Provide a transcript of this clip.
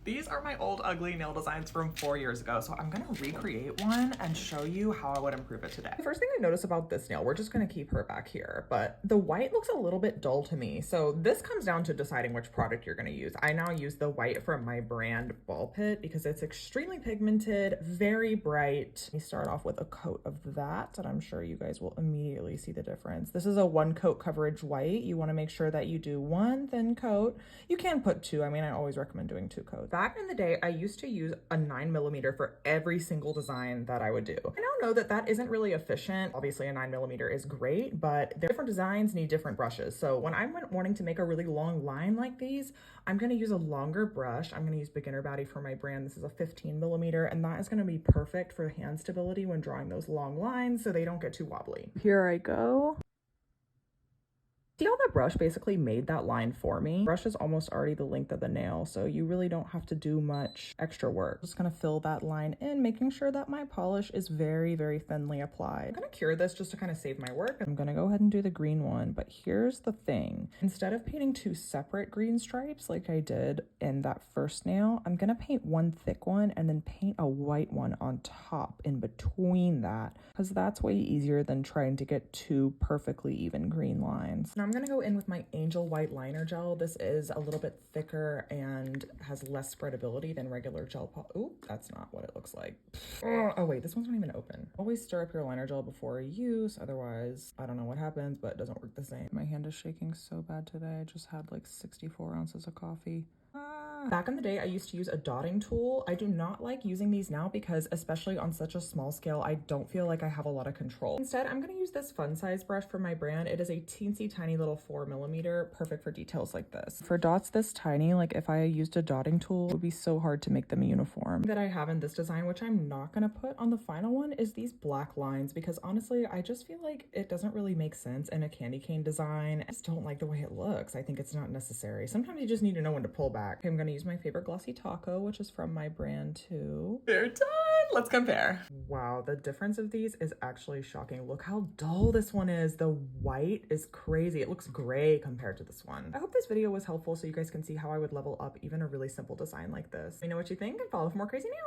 These are my old ugly nail designs from 4 years ago, so I'm gonna recreate one and show you how I would improve it today. The first thing I noticed about this nail, we're just gonna keep her back here, but the white looks a little bit dull to me. So this comes down to deciding which product you're gonna use. I now use the white from my brand Ball Pit because it's extremely pigmented, very bright. We start off with a coat of that, and I'm sure you guys will immediately see the difference. This is a 1 coat coverage white. You wanna make sure that you do 1 thin coat. You can put 2. I mean, I always recommend doing 2 coats. Back in the day, I used to use a 9mm for every single design that I would do. I now know that that isn't really efficient. Obviously a 9mm is great, but different designs need different brushes. So when I'm wanting to make a really long line like these, I'm gonna use a longer brush. I'm gonna use Beginner Baddie for my brand. This is a 15mm, and that is gonna be perfect for hand stability when drawing those long lines so they don't get too wobbly. Here I go. See how the brush basically made that line for me? The brush is almost already the length of the nail, so you really don't have to do much extra work. Just gonna fill that line in, making sure that my polish is very, very thinly applied. I'm gonna cure this just to kind of save my work. I'm gonna go ahead and do the green one, but here's the thing. Instead of painting 2 separate green stripes like I did in that first nail, I'm gonna paint 1 thick one and then paint a white one on top in between that, because that's way easier than trying to get 2 perfectly even green lines. Now I'm gonna go in with my Angel White Liner Gel. This is a little bit thicker and has less spreadability than regular gel Ooh, that's not what it looks like. Oh wait, this one's not even open. Always stir up your liner gel before use, otherwise I don't know what happens, but it doesn't work the same. My hand is shaking so bad today. I just had like 64 ounces of coffee. Back in the day, I used to use a dotting tool. I do not like using these now because, especially on such a small scale, I don't feel like I have a lot of control. Instead, I'm gonna use this fun size brush from my brand. It is a teensy tiny little 4mm, perfect for details like this. For dots this tiny, like if I used a dotting tool, it would be so hard to make them uniform. That I have in this design, which I'm not gonna put on the final one, is these black lines, because honestly, I just feel like it doesn't really make sense in a candy cane design. I just don't like the way it looks. I think it's not necessary. Sometimes you just need to know when to pull back. Okay, I'm gonna use my favorite glossy taco, which is from my brand too. They're done. Let's compare. Wow, the difference of these is actually shocking. Look how dull this one is. The white is crazy. It looks gray compared to this one. I hope this video was helpful so you guys can see how I would level up even a really simple design like this. Let me know what you think and follow for more crazy nails.